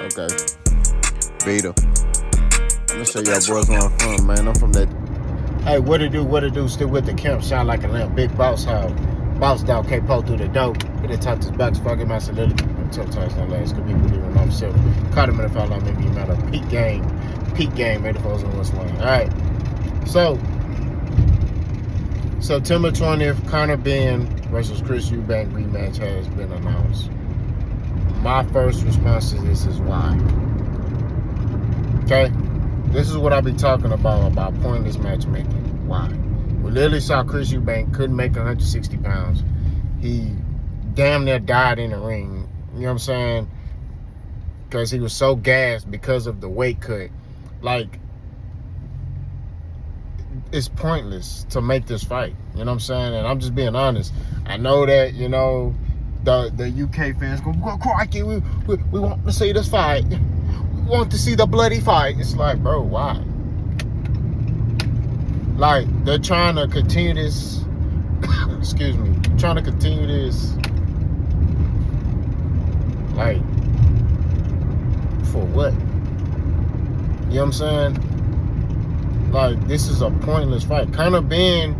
Okay. Vita. I'm gonna show y'all boys where I'm from, man. I'm from that. Hey, what it do? Still with the camp, sound like a lamb. Big boss house. Boss dog can't pull through the dope. Hit the top this box, fucking my soliloquy. I'm tough times no last. Could be believing on himself. Caught him in the foul line, maybe matter. Peak game, made the foes on what's line. Alright. So September 20th, Connor Benn versus Chris Eubank rematch has been announced. My first response to this is why. Okay? This is what I be talking about pointless matchmaking. Why? We literally saw Chris Eubank couldn't make 160 pounds. He damn near died in the ring. You know what I'm saying? Because he was so gassed because of the weight cut. Like, it's pointless to make this fight. You know what I'm saying? And I'm just being honest. I know that, you know, the UK fans go, crikey, we want to see this fight. We want to see the bloody fight. It's like, bro, why? Like, they're trying to continue this, excuse me, trying to continue this, like, for what? You know what I'm saying? Like, this is a pointless fight. Connor Benn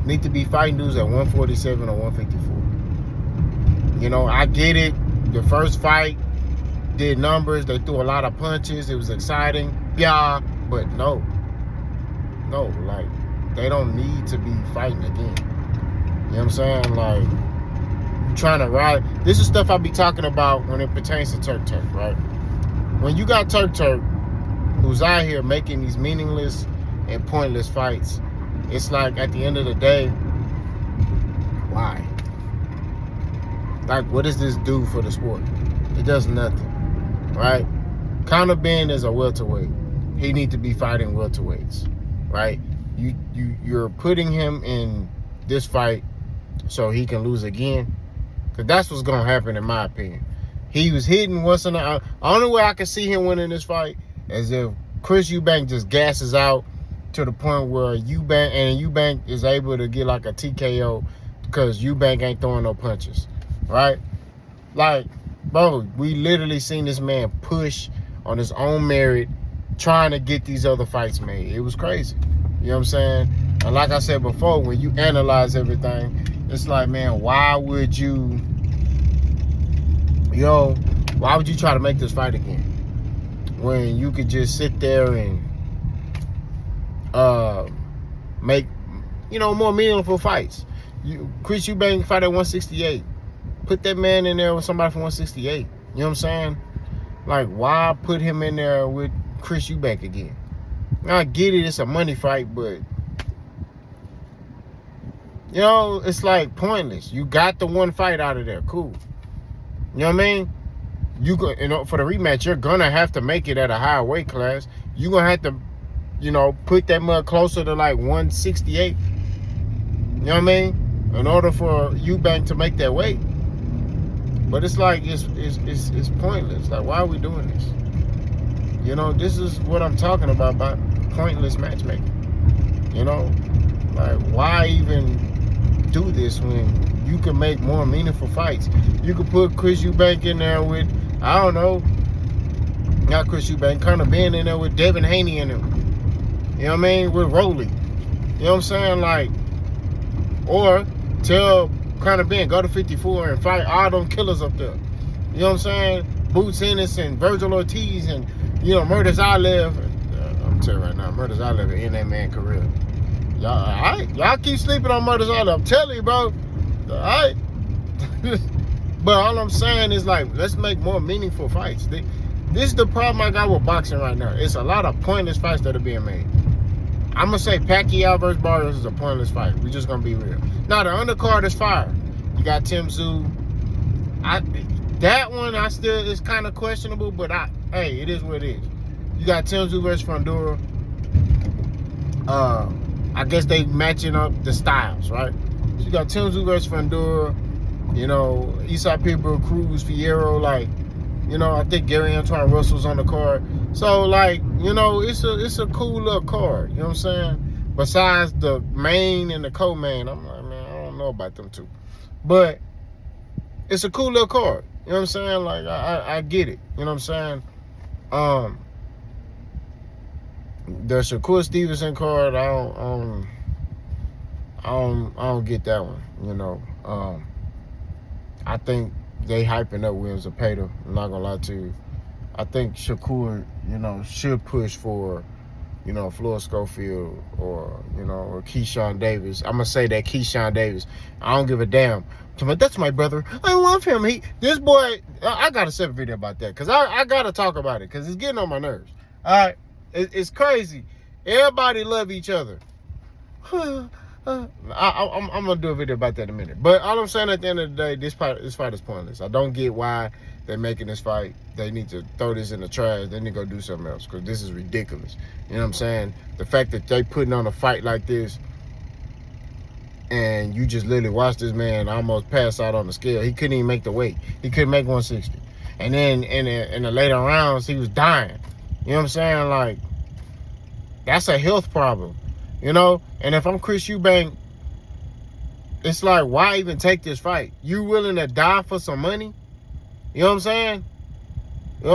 need to be fighting dudes at 147 or 154. You know, I get it. The first fight did numbers. They threw a lot of punches. It was exciting. Yeah, but no, like, they don't need to be fighting again. You know what I'm saying? Like, trying to ride. This is stuff I be talking about when it pertains to Turk, right? When you got Turk who's out here making these meaningless and pointless fights, it's like, at the end of the day, why? Like, what does this do for the sport? It does nothing, right? Conor Benn is a welterweight. He needs to be fighting welterweights, right? You're putting him in this fight so he can lose again, because that's what's gonna happen in my opinion. He was hitting once in a. Only way I can see him winning this fight is if Chris Eubank just gasses out to the point where Eubank is able to get like a TKO because Eubank ain't throwing no punches, right? Like, bro, we literally seen this man push on his own merit trying to get these other fights made. It was crazy. You know what I'm saying? And like I said before, when you analyze everything, it's like, man, why would you try to make this fight again when you could just sit there and make, more meaningful fights? Chris Eubank fight at 168. Put that man in there with somebody from 168. You know what I'm saying? Like, why put him in there with Chris Eubank again? I get it, it's a money fight, but it's like pointless. You got the one fight out of there, cool. You know what I mean? For the rematch, you're gonna have to make it at a higher weight class. You're gonna have to, put that mud closer to like 168. You know what I mean? In order for Eubank to make that weight. But it's like, it's pointless. Like, why are we doing this? This is what I'm talking about pointless matchmaking. Like, why even do this when you can make more meaningful fights? You could put Chris Eubank in there with, I don't know, not Chris Eubank, Conor Benn in there with Devin Haney in him. You know what I mean? With Roley. You know what I'm saying? Like, or tell Conor Benn, go to 54 and fight all them killers up there. You know what I'm saying? Boots Ennis and Virgil Ortiz and, Murder's Olive. I'm telling you right now, Murder's Olive in that man's career. Y'all keep sleeping on Murder's Olive. I'm telling you, bro. All right. But all I'm saying is, like, let's make more meaningful fights. This is the problem I got with boxing right now. It's a lot of pointless fights that are being made. I'm going to say Pacquiao versus Barrios is a pointless fight. We're just going to be real. Now, the undercard is fire. You got Tim Tszyu. That one, is kind of questionable, but hey, it is what it is. You got Tim Tszyu versus Fundora. I guess they matching up the styles, right? So you got Tim Tszyu versus Fundora. Isai Pitbull, Cruz, Fierro, like, I think Gary Antoine Russell's on the card. So, like, it's a cool little card. You know what I'm saying? Besides the main and the co-main, I'm like, man, I don't know about them two. But it's a cool little card. You know what I'm saying? Like, I get it. You know what I'm saying? The Shakur Stevenson card, I don't get that one. You know, I think they hyping up Williams Zepeda. I'm not gonna lie to you. I think Shakur, you know, should push for, you know, Florida Schofield or, you know, or Keyshawn Davis. I'm gonna say that Keyshawn Davis. I don't give a damn. But that's my brother. I love him. This boy. I got a separate video about that because I gotta talk about it because it's getting on my nerves. All right, it's crazy. Everybody love each other. I'm gonna do a video about that in a minute. But all I'm saying at the end of the day, this fight is pointless. I don't get why they're making this fight. They need to throw this in the trash. They need to go do something else because this is ridiculous. You know what I'm saying? The fact that they putting on a fight like this and you just literally watch this man almost pass out on the scale. He couldn't even make the weight. He couldn't make 160. And then in the later rounds, he was dying. You know what I'm saying? Like, that's a health problem. You know? And if I'm Chris Eubank, it's like, why even take this fight? You willing to die for some money? You know what I'm saying? I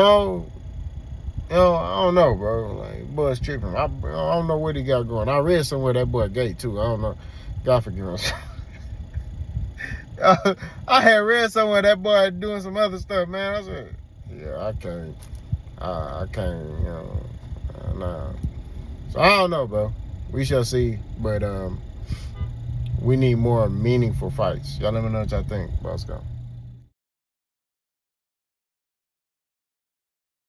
don't know, bro. Like, boy's tripping. I don't know what he got going. I read somewhere that boy gay, too. I don't know. God forgive us. I had read somewhere that boy doing some other stuff, man. I said, yeah, I can't, you know, nah. So I don't know, bro. We shall see, but we need more meaningful fights. Y'all let me know what y'all think. Let's go.